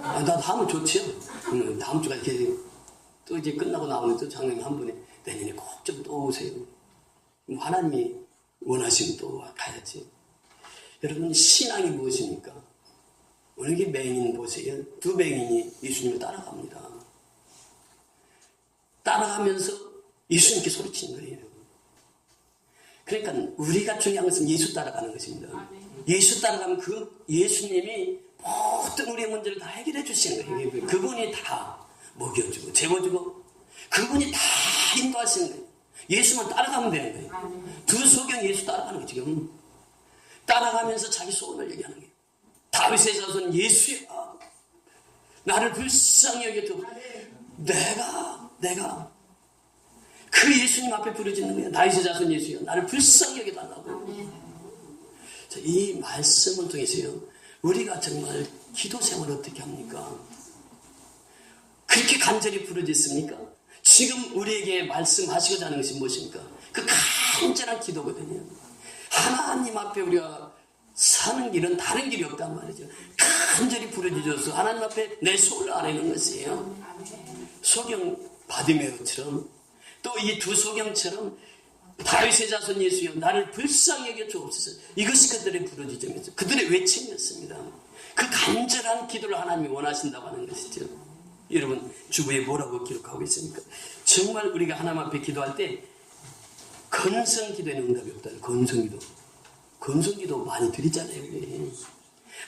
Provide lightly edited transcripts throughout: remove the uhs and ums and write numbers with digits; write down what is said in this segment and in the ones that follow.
나도 하면 좋지요. 다음 주가 이렇게 또 이제 끝나고 나오는 또 장로님 한 분이 내년에 꼭 좀 또 오세요. 하나님이 원하시면 또 가야지. 여러분, 신앙이 무엇입니까? 오늘 이 맹인 보세요. 두 맹인이 예수님을 따라갑니다. 따라가면서 예수님께 소리치는 거예요. 그러니까 우리가 중요한 것은 예수 따라가는 것입니다. 예수 따라가면 그 예수님이 모든 우리의 문제를 다 해결해 주시는 거예요. 그분이 다 먹여주고 재워주고 그분이 다 인도하시는 거예요. 예수만 따라가면 되는 거예요. 두 소경 예수 따라가는 거예요. 지금 따라가면서 자기 소원을 얘기하는 거예요. 다윗의 자손 예수야, 나를 불쌍히 여겨도 내가 그 예수님 앞에 부르짖는 거예요. 다윗의 자손 예수야, 나를 불쌍히 여겨달라고. 이 말씀을 통해서요, 우리가 정말 기도 생활을 어떻게 합니까? 그렇게 간절히 부르짖습니까? 지금 우리에게 말씀하시고자 하는 것이 무엇입니까? 그 간절한 기도거든요. 하나님 앞에 우리가 사는 길은 다른 길이 없단 말이죠. 간절히 부르짖어서 하나님 앞에 내 소원을 아뢰는 것이에요. 소경 바디메오처럼 또 이 두 소경처럼 다윗의 자손 예수여, 나를 불쌍히 여겨 주옵소서. 이것이 그들의 부르짖음이었어요. 그들의 외침이었습니다. 그 간절한 기도를 하나님이 원하신다고 하는 것이죠. 여러분, 주부에 뭐라고 기록하고 있습니까? 정말 우리가 하나님 앞에 기도할 때 건성기도에는 응답이 없다. 건성기도 많이 드리잖아요. 우리.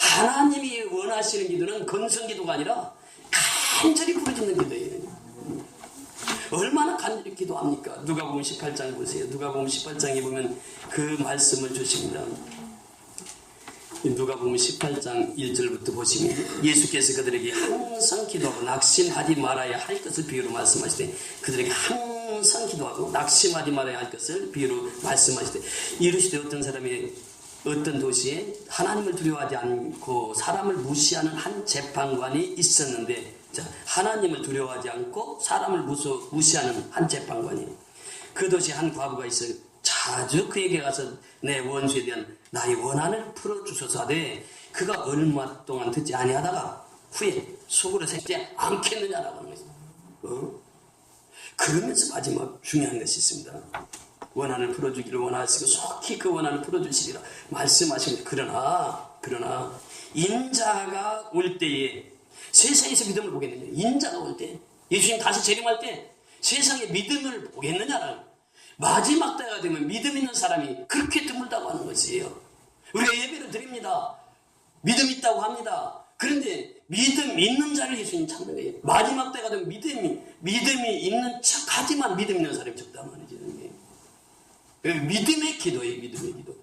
하나님이 원하시는 기도는 건성기도가 아니라 간절히 부르짖는 기도예요. 얼마나 간절히 기도합니까? 누가복음 18장 보세요. 누가복음 18장에 보면 그 말씀을 주십니다. 누가복음 18장 1절부터 보시면 예수께서 그들에게 항상 기도하고 낙심하지 말아야 할 것을 비유로 말씀하시되, 그들에게 항상 기도하고 낙심하지 말아야 할 것을 비유로 말씀하시되, 이르시되 어떤 사람이 어떤 도시에 하나님을 두려워하지 않고 사람을 무시하는 한 재판관이 있었는데, 자, 하나님을 두려워하지 않고 사람을 무시하는 한 재판관이, 그 도시에 한 과부가 있어요. 자주 그에게 가서 내 원수에 대한 나의 원한을 풀어주소서 하되, 그가 얼마 동안 듣지 아니하다가 후에 속으로 새지 않겠느냐라고 하는 것입니다. 그러면서 마지막 중요한 것이 있습니다. 원한을 풀어주기를 원하시고 속히 그 원한을 풀어주시리라 말씀하십니다. 그러나 인자가 올 때에 세상에서 믿음을 보겠느냐. 인자가 올 때, 예수님 다시 재림할 때 세상에 믿음을 보겠느냐라는, 마지막 때가 되면 믿음 있는 사람이 그렇게 드물다고 하는 것이에요. 우리가 예배를 드립니다. 믿음 있다고 합니다. 그런데 믿음 있는 자를 예수님 찾는 거예요. 마지막 때가 되면 믿음이 있는 척하지만 믿음 있는 사람이 적다 말이죠. 믿음의 기도예요. 믿음의 기도.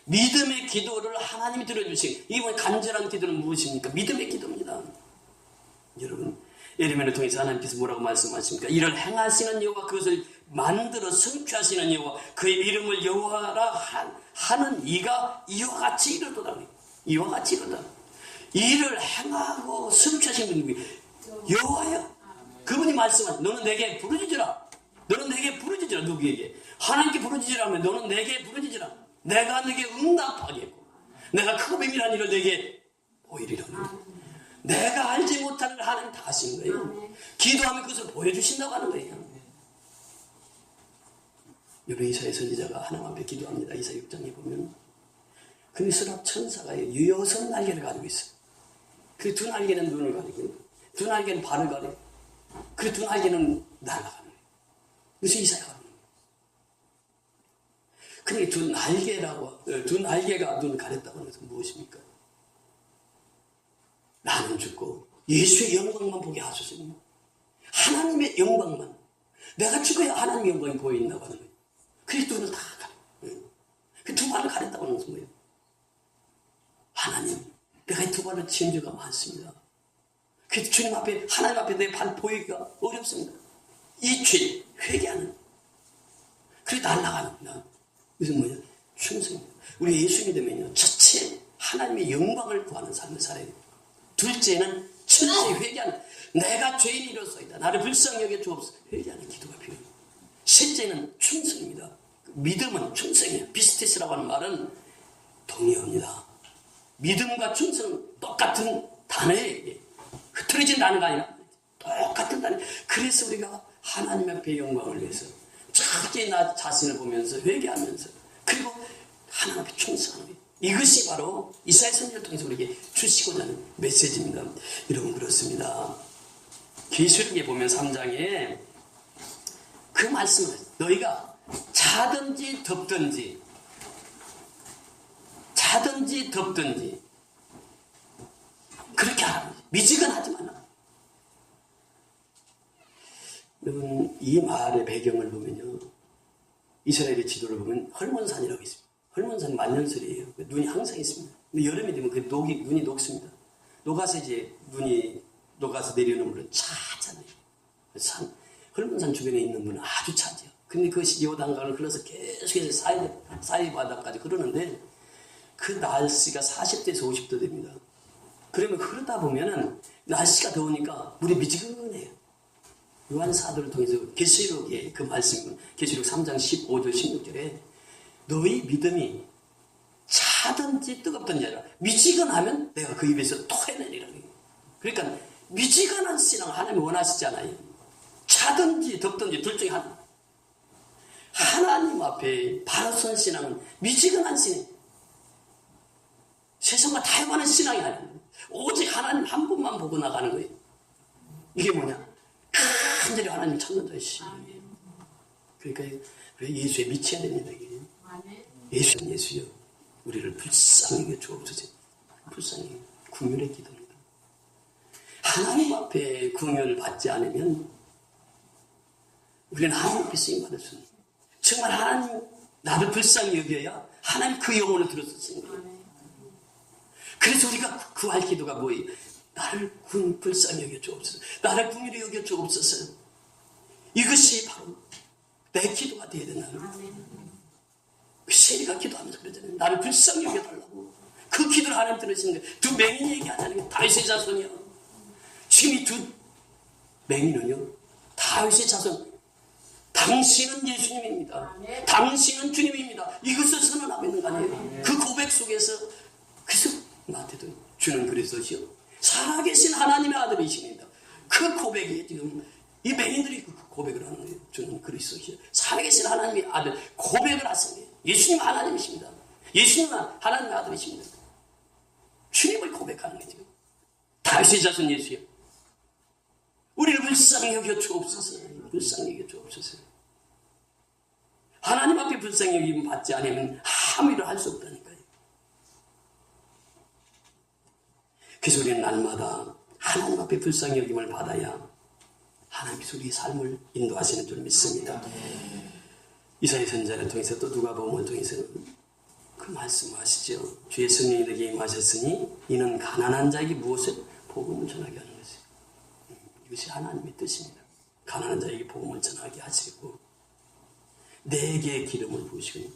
믿음의 기도를 하나님이 들어주신, 이번 간절한 기도는 무엇입니까? 믿음의 기도입니다. 여러분, 예레미야를 통해서 하나님께서 뭐라고 말씀하십니까? 이를 행하시는 여호와, 그것을 만들어 성취하시는 여호와, 그의 이름을 여호와라 하는 이가 이와 같이 이르도다. 이와 같이 이르다. 이를 행하고 성취하시는 분이 여호와야. 그분이 말씀하신, 너는 내게 부르짖으라. 너는 내게 부르짖으라. 누구에게? 하나님께 부르짖으라 하면 너는 내게 부르짖으라. 내가 네게 응답하겠고 내가 크고 비밀한 일을 네게 보이리라. 내가 알지 못하는 걸 하나님 다 하신 거예요. 기도하면 그것을 보여주신다고 하는 거예요. 여러분, 이사야 선지자가 하나님 앞에 기도합니다. 이사야 6장에 보면 그 스랍 천사가 6 날개를 가지고 있어요. 그 2 날개는 눈을 가리고, 2 날개는 발을 가리고, 그 2 날개는 날아가는 거예요. 그래서 이사야가 하는 거예요. 근데 2 날개가 눈을 가렸다고 하는 것은 무엇입니까? 나는 죽고 예수의 영광만 보게 하소서. 하나님의 영광만. 내가 죽어야 하나님의 영광이 보인다고 하는 거예요. 그래서 눈을 다 가려. 그 2 발을 가렸다고 하는 것은 뭐예요? 하나님, 내가 이 2 발을 치은 죄가 많습니다. 그래서 주님 앞에, 하나님 앞에 내 발 보이기가 어렵습니다. 이 죄 회개하는. 그래 날아가는. 이것은 뭐냐? 충성입니다. 우리 예수 믿으면요, 첫째 하나님의 영광을 구하는 삶을 살아야 돼요. 둘째는 첫째 회개하는, 내가 죄인이로소이다, 나를 불쌍히 여겨 주옵소서, 회개하는 기도가 필요해요. 셋째는 충성입니다. 믿음은 충성이에요. 비스티스라고 하는 말은 동의합니다. 믿음과 충성은 똑같은 단어예요. 틀어진 단어가 아니라 똑같은 단어. 그래서 우리가 하나님 앞에 영광을 위해서 자기 나 자신을 보면서 회개하면서 그리고 하나님 앞에 충성하는 거예요. 이것이 바로 이사야 선지자를 통해서 우리에게 주시고자 하는 메시지입니다. 여러분 그렇습니다. 계시록에 보면 3장에 그 말씀을 너희가 자든지 덥든지 그렇게 하라. 미지근하지 마라. 여러분 이 말의 배경을 보면요. 이스라엘의 지도를 보면 헐몬산이라고 있습니다. 헐몬산 만년설이에요. 눈이 항상 있습니다. 근데 여름이 되면 그 눈이 녹습니다. 녹아서 이제 눈이 녹아서 내려오는 물은 차잖아요. 헐몬산 주변에 있는 물은 아주 차죠. 근데 그것이 요단강을 흘러서 계속해서 사이 바다까지 흐르는데 그 날씨가 40도에서 50도 됩니다. 그러면 흐르다 보면은 날씨가 더우니까 물이 미지근해요. 요한 사도를 통해서 계시록의 그 말씀은 계시록 3장 15절 16절에 너희 믿음이 차든지 뜨겁든지 아니라 미지근하면 내가 그 입에서 토해내리라. 그러니까 미지근한 신앙 하나님이 원하시잖아요. 차든지 덥든지 둘 중에 하나. 하나님 앞에 바로 선 신앙은 미지근한 신앙. 세상과 다양한 신앙이 아닙니다. 오직 하나님 한 분만 보고 나가는 거예요. 이게 뭐냐? 간절히 하나님 찾는 자의 신앙이에요. 그러니까 예수에 미쳐야 됩니다. 예수요. 우리를 불쌍히 여겨 주옵소서. 불쌍히 궁율의 기도입니다. 하나님 앞에 궁율을 받지 않으면 우리는 하나님 앞에 쓰임받을 수 없는 정말 하나님 나를 불쌍히 여겨야 하나님 그 영혼을 들어서 쓰는 거예요. 그래서 우리가 구할 기도가 뭐예요? 나를 불쌍히 여겨 주옵소서. 나를 궁휼히 여겨 주옵소서. 이것이 바로 내 기도가 되어야 된다는 거예요. 세리가 기도하면서 그러잖아요. 나를 불쌍히 여겨달라고. 그 기도를 하나님 들으시는 거예요. 두 맹인이 얘기하자는 게 다윗의 자손이요. 지금 이 두 맹인은요. 다윗의 자손. 당신은 예수님입니다. 당신은 주님입니다. 이것을 선언하고 있는 거 아니에요. 그 고백 속에서 그래서 나한테도 주는 그리스도시요. 살아계신 하나님의 아들이십니다. 그 고백이 지금 이 맹인들이 그 고백을 하는 거예요. 주는 그리스도시요. 살아계신 하나님의 아들 고백을 하십니다. 예수님 하나님이십니다. 예수님은 하나님의 아들이십니다. 주님을 고백하는 거죠. 다윗의 자손 예수요. 우리를 불쌍히 여겨 주옵소서. 불쌍히 여겨 주옵소서. 하나님 앞에 불쌍히 여김 받지 않으면 아무 일을 할 수 없다니까요. 그래서 우리는 날마다 하나님 앞에 불쌍히 여김을 받아야 하나님께서 우리의 삶을 인도하시는 줄 믿습니다. 이사야 선지자를 통해서 또 누가복음을 통해서 그 말씀하시죠. 주의 성령이 너에게 임하셨으니 이는 가난한 자에게 무엇을? 복음을 전하게 하는 것이에요. 이것이 하나님의 뜻입니다. 가난한 자에게 복음을 전하게 하시고 내게 기름을 부으시고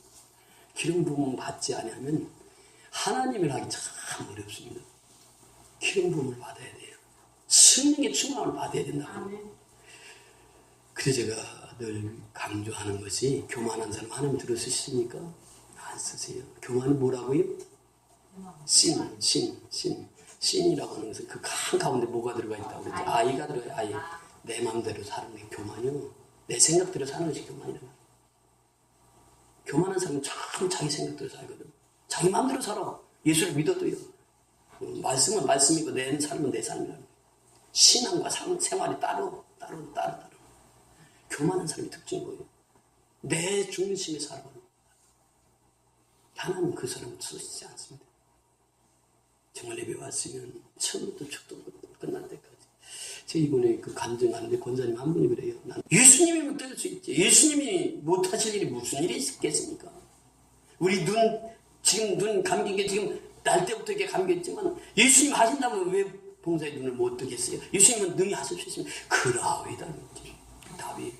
기름 부음 받지 아니하면 하나님을 하기 참 어렵습니다. 기름 부음을 받아야 돼요. 성령의 충만을 받아야 된다고. 그래서 제가 늘 강조하는 것이 교만한 사람 하나님 들어쓰십니까? 안 쓰세요. 교만이 뭐라고요? 신이라고 하는 것은 그 한가운데 뭐가 들어가 있다고 그랬죠? 아이가 들어가요. 아이. 내 마음대로 사는 게 교만이요. 내 생각대로 사는 것이 교만이란 말이에요. 교만한 사람은 참 자기 생각대로 살거든. 자기 마음대로 살아. 예수를 믿어도요. 말씀은 말씀이고 내 삶은 내 삶이라는 거예요. 신앙과 생활이 따로. 교만한 사람의 특징이 뭐예요? 내 중심에 살아가는 거예요. 하나님은 그 사람을 쓰시지 않습니다. 정말 예배 왔으면 처음부터 축도 끝날 때까지. 제가 이번에 그 간증하는데 권사님 한 분이 그래요. 난 예수님이면 뜰 수 있지. 예수님이 못하실 일이 무슨 일이 있겠습니까? 우리 지금 눈 감긴 게 지금 날 때부터 이렇게 감겼지만 예수님 하신다면 왜 봉사의 눈을 못 뜨겠어요? 예수님은 능히 하실 수 있으면 그라오이다. 다윗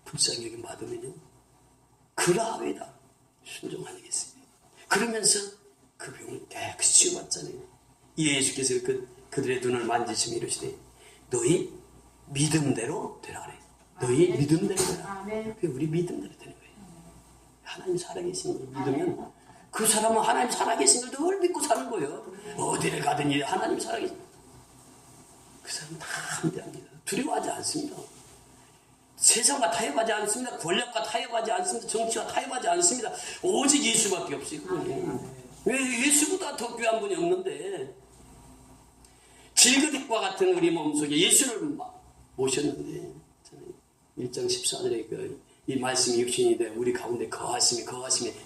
불쌍히 여김 받으면요. 그라오이다. 순종 아니겠습니까? 그러면서 그 병을 깨끗이 치유받잖아요. 예수께서 그들의 눈을 만지시며 이르시되 너희 믿음대로 되라 그래요. 너희 믿음대로 되라. 우리 믿음대로 되는 거예요. 하나님 살아계신 걸 믿으면 그 사람은 하나님 살아계신 걸 늘 믿고 사는 거예요. 어디를 가든지 하나님 살아계신 그 사람은 다 함대합니다. 두려워하지 않습니다. 세상과 타협하지 않습니다. 권력과 타협하지 않습니다. 정치와 타협하지 않습니다. 오직 예수밖에 없어요. 왜 예수보다 더 귀한 분이 없는데, 질그릇과 같은 우리 몸속에 예수를 모셨는데, 1장 14절에 이 말씀이 육신이 돼 우리 가운데 거하심이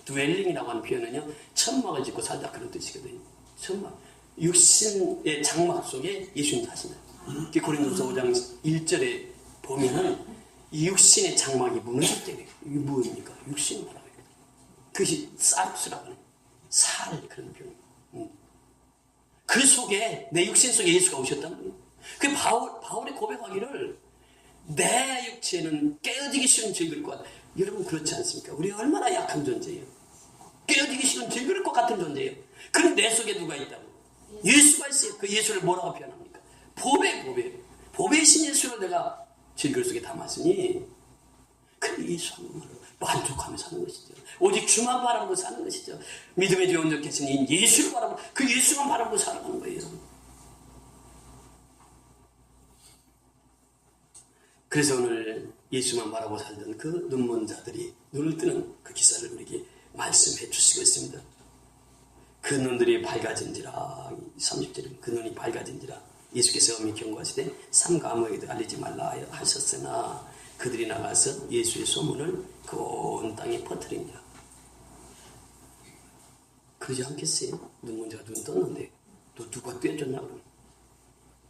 드웰링이라고 하는 표현은요, 천막을 짓고 살다 그런 뜻이거든요. 천막, 육신의 장막 속에 예수님 사시는. 고린도서 5장 1절에 보면은 이 육신의 장막이 무너질 때예요. 이게 무엇입니까? 육신을 말하는 거예요. 그것이 사르스라고 하는 살 그런 표현. 그 속에 내 육신 속에 예수가 오셨다는 거예요. 그 바울의 고백하기를 내 육체는 깨어지기 싫은 질그릇 것 같아. 여러분 그렇지 않습니까? 우리 얼마나 약한 존재예요. 깨어지기 싫은 질그릇 것 같은 존재예요. 그런데 내 속에 누가 있다고? 예수가 있어요. 그 예수를 뭐라고 표현합니까? 보배이신 예수를 내가 질그릇 속에 담았으니 그 예수 한 번만 만족하며 사는 것이죠. 오직 주만 바라보고 사는 것이죠. 믿음의 주 온전 계신 예수를 바라보고 그 예수만 바라보고 살아가는 거예요. 그래서 오늘 예수만 바라보고 살던 그 눈먼 자들이 눈을 뜨는 그 기사를 우리에게 말씀해 주시고 있습니다. 그 눈들이 밝아진지라, 30절에 그 눈이 밝아진지라, 예수께서 엄히 경고하시되 삼가 아무에게도 알리지 말라 하셨으나 그들이 나가서 예수의 소문을 그 온 땅에 퍼뜨립니다. 그러지 않겠어요? 눈먼 자가 눈 떴는데 너 누가 떼어줬냐 그러면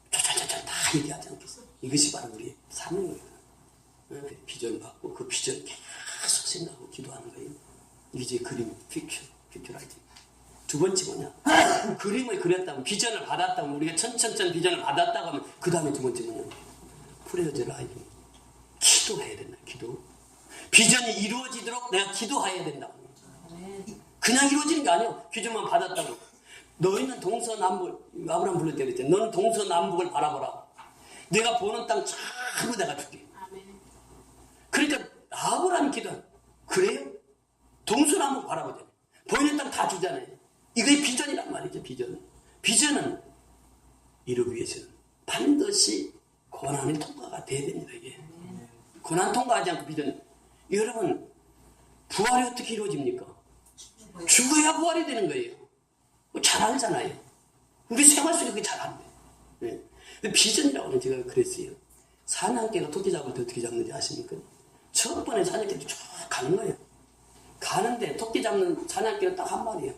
쫙쫙쫙 다 얘기하지 않겠어요? 이것이 바로 우리의 사명이에요. 비전 받고 그 비전을 계속 생각하고 기도하는 거예요. 이게 이제 그림, 픽처라이팅. 두 번째 뭐냐? 그림을 그렸다면, 비전을 받았다면, 우리가 천천천 비전을 받았다고 하면, 그 다음에 두 번째 뭐냐? 프레어즈 라이브. 기도해야 된다, 기도. 비전이 이루어지도록 내가 기도해야 된다. 그냥 이루어지는 게 아니에요. 비전만 받았다고. 너희는 동서남북, 아브라함 불렀을 때 그랬잖아. 너는 동서남북을 바라보라. 내가 보는 땅 전부 내가 줄게. 그러니까 아브라함 기도. 그래요? 동서남북 바라보잖아요. 보이는 땅 다 주잖아요. 이게 비전이란 말이죠. 비전은 이루기 위해서는 반드시 고난의 통과가 돼야 됩니다. 이게 고난 통과하지 않고 비전. 여러분 부활이 어떻게 이루어집니까? 죽어야 부활이 되는 거예요. 잘 알잖아요. 우리 생활 속에 그게 잘 안 돼. 네. 비전이라고는 제가 그랬어요. 사냥개가 토끼 잡을 때 어떻게 잡는지 아십니까? 첫 번에 사냥개도 쭉 가는 거예요. 가는데 토끼 잡는 사냥개는 딱 한 마리예요.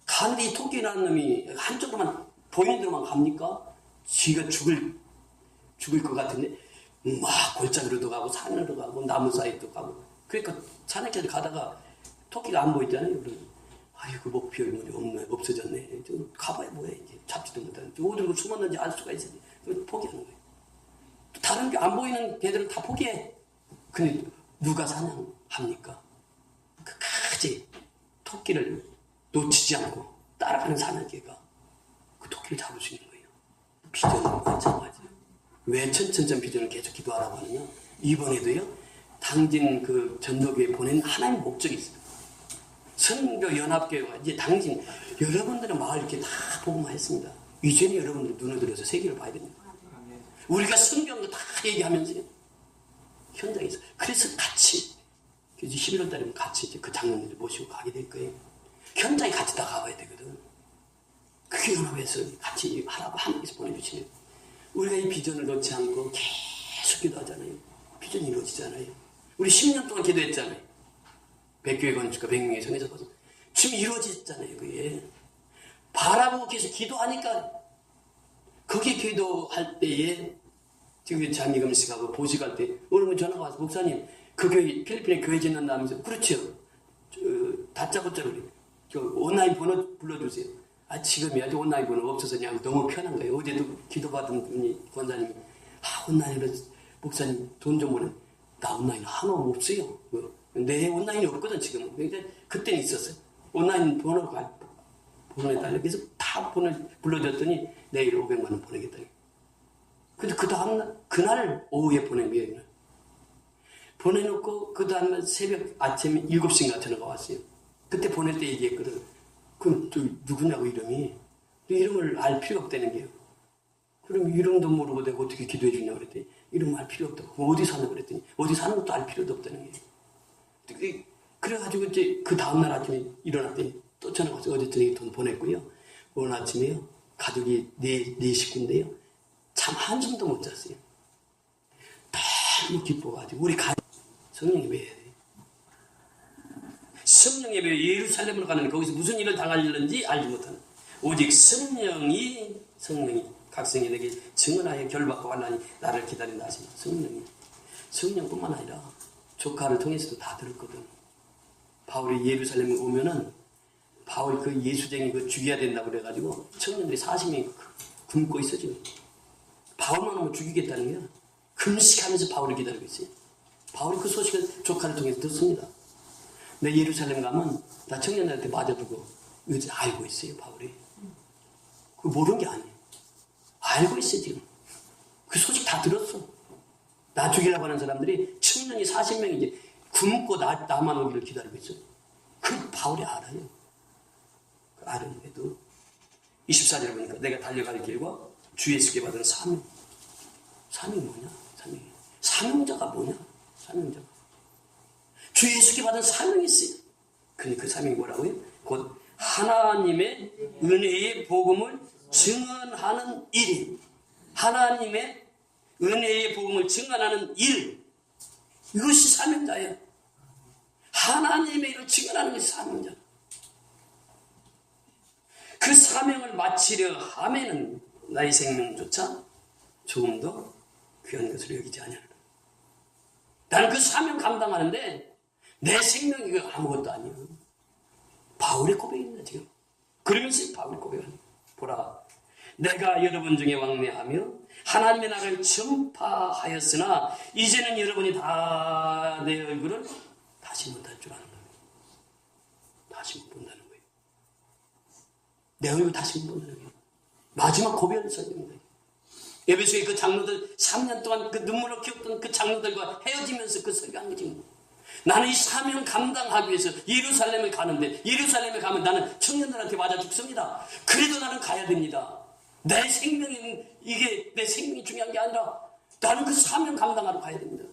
가는데 이 토끼라는 놈이 한쪽으로만 보이는 데로만 갑니까? 쥐가 죽을 것 같은데 막 골짜기로도 가고 산으로 가고 나무 사이도 가고. 그러니까 사냥개를 가다가 토끼가 안 보이잖아요. 아이고 목표물이 없어졌네. 좀 가봐야 뭐해 이제 잡지도 못하는. 어디로 숨었는지 알 수가 있어요. 포기하는 거예요. 다른 게 안 보이는 개들은 다 포기해. 근데 누가 사냥합니까? 끝까지 토끼를 놓치지 않고 따라가는 사냥개가 그 토끼를 잡을 수 있는 거예요. 비전은 마찬가지예요. 왜 천천천 비전을 계속 기도하라고 하느냐? 이번에도요. 당진 그 전도교에 보낸 하나님의 목적이 있어요. 선교 연합교회가 이제 당진 여러분들의 마을 이렇게 다 보고만 했습니다. 이제는 여러분들 눈을 들여서 세계를 봐야 됩니다. 우리가 성경한 거 다 얘기하면서요. 현장에서. 그래서 같이 11월 달이면 같이 이제 그 장로님들 모시고 가게 될 거예요. 현장에 같이 다 가봐야 되거든. 그게 연합해서 같이 하라고 하나님께서 보내주시면 우리가 이 비전을 놓지 않고 계속 기도하잖아요. 비전이 이루어지잖아요. 우리 10년 동안 기도했잖아요. 백교회 건축가 100명의 성에서 봐서 지금 이루어졌잖아요. 그게 바라보고 계속 기도하니까 거기에 기도할 때에 지금 장미금 씨하고 보직할 때 어느 분 전화가 와서 목사님 그 교회 필리핀에 교회 짓는다면서 그렇죠. 다짜고짜 우리 온라인 번호 불러주세요. 아 지금이 아직 온라인 번호 없어서 그냥 너무 편한 거예요. 어제도 기도받은 분이 권사님이 온라인으로 목사님 돈 좀 보내. 나 온라인 하나 없어요. 내 온라인이 없거든 지금은. 근데 그때는 있었어요. 온라인 번호해달라. 그래서 다 불러줬더니 내일 500만 원 보내겠다. 근데 그 다음날 그날 오후에 보낸 거예요. 보내놓고 그 다음날 새벽 아침 7시인가 전화가 왔어요. 그때 보낼 때 얘기했거든. 그럼 또 누구냐고 이름이 이름을 알 필요 없다는 게요. 그럼 이름도 모르고 내가 어떻게 기도해 주냐고 그랬더니 이름 알 필요 없다고. 그럼 어디 사는 그랬더니 어디 사는 것도 알 필요도 없다는 게요. 그래가지고 이제 그 다음날 아침에 일어났더니 또 전화 와서 어제 저녁에 돈 보냈고요. 오늘 아침에요. 가족이 네 식구인데요. 참 한숨도 못 잤어요. 너무 기뻐가지고 우리 성령 예배해야 돼요. 성령 예배 예루살렘으로 가는데 거기서 무슨 일을 당하려는지 알지 못하는 오직 성령이 각성인에게 증언하여 결박과 환난이 나를 기다린다 하시면 성령뿐만 아니라 조카를 통해서도 다 들었거든. 바울이 예루살렘에 오면은 바울 그 예수쟁이 그 죽여야 된다고 그래가지고 청년들이 40명이 굶고 있어 지금. 바울만 오면 죽이겠다는 거야. 금식하면서 바울을 기다리고 있어요. 바울이 그 소식을 조카를 통해서 듣습니다. 내 예루살렘 가면 나 청년들한테 맞아두고 이거 알고 있어요. 바울이. 그 모르는 게 아니에요. 알고 있어요 지금. 그 소식 다 들었어. 나 죽이려고 하는 사람들이 청년이 40명이 이제 굶고 나만 오기를 기다리고 있어요. 그 바울이 알아요. 그 아는데도 24절에 보니까 내가 달려갈 길과 주 예수께 받은 사명. 사명이 뭐냐? 사명자가 뭐냐? 사명자가. 주 예수께 받은 사명이 있어요. 근데 그 사명이 뭐라고요? 곧 하나님의 은혜의 복음을 증언하는 일이. 하나님의 은혜의 복음을 증언하는 일. 이것이 사명자예요. 하나님의 일을 증언하는 것이 사명자. 그 사명을 마치려 하면은 나의 생명조차 조금 더 귀한 것으로 여기지 아니하리라. 나는 그 사명 감당하는데 내 생명이 이거 아무것도 아니에요. 바울의 고백입니다 지금. 그러면서 바울의 고백은 보라 내가 여러분 중에 왕래하며 하나님의 나라를 전파하였으나 이제는 여러분이 다 내 얼굴을 다시 못 볼 줄 아는 거예요. 다시 못 본다는 거예요. 내 얼굴 다시 못 본다는 거예요. 마지막 고백을 설명합니다. 에베소의 그 장로들 3년 동안 그 눈물을 키웠던 그 장로들과 헤어지면서 그 설교한 거지. 나는 이 사명 감당하기 위해서 예루살렘을 가는데 예루살렘에 가면 나는 청년들한테 맞아 죽습니다. 그래도 나는 가야 됩니다. 내 생명이 이게 내 생명이 중요한 게 아니라 나는 그 사명 감당하러 가야 됩니다.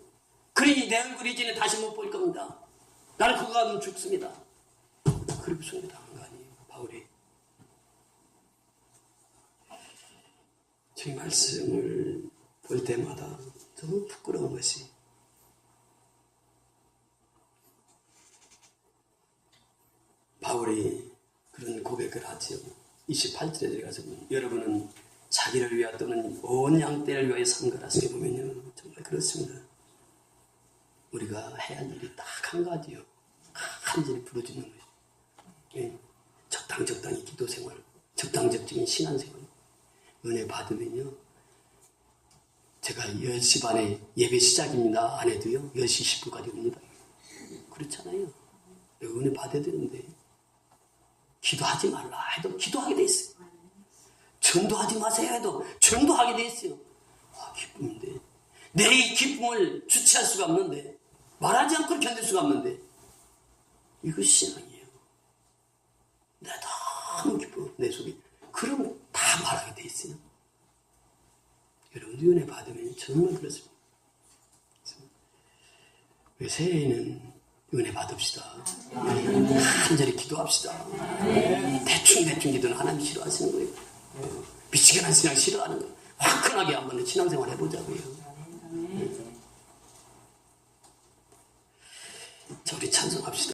그러니 내 얼굴 이제는 다시 못 볼 겁니다. 나는 그거 가면 죽습니다. 그리고 승리당한 거 아니에요. 바울이. 제 말씀을 볼 때마다 너무 부끄러운 것이 바울이 그런 고백을 하죠. 28절에 들어가서 여러분은 자기를 위하여 또는 온 양떼를 위하여 상관하시게 보면요. 정말 그렇습니다. 우리가 해야 할 일이 딱 한 가지요. 간절히 부르짖는 거예요. 예. 적당히 기도생활, 적당적인 신앙생활. 은혜 받으면요. 제가 10시 반에 예배 시작입니다. 안 해도요. 10시 10분까지 옵니다. 그렇잖아요. 내가 은혜 받아야 되는데 기도하지 말라 해도 기도하게 돼 있어요. 전도하지 마세요 해도 전도하게 돼 있어요. 기쁨인데 내 이 기쁨을 주체할 수가 없는데 말하지 않고 견딜 수가 없는데 이것이 신앙이에요. 내가 너무 기뻐 내 속에. 그럼 다 말하게 돼 있어요. 여러분도 은혜 받으면 정말 그렇습니다. 새해에는 은혜 받읍시다. 간절히 기도합시다. 대충 기도는 하나님 싫어하시는 거예요. 미치게 한 신앙 싫어하는 거예요. 화끈하게 한번 신앙생활 해보자고요. 자, 우리 찬송합시다.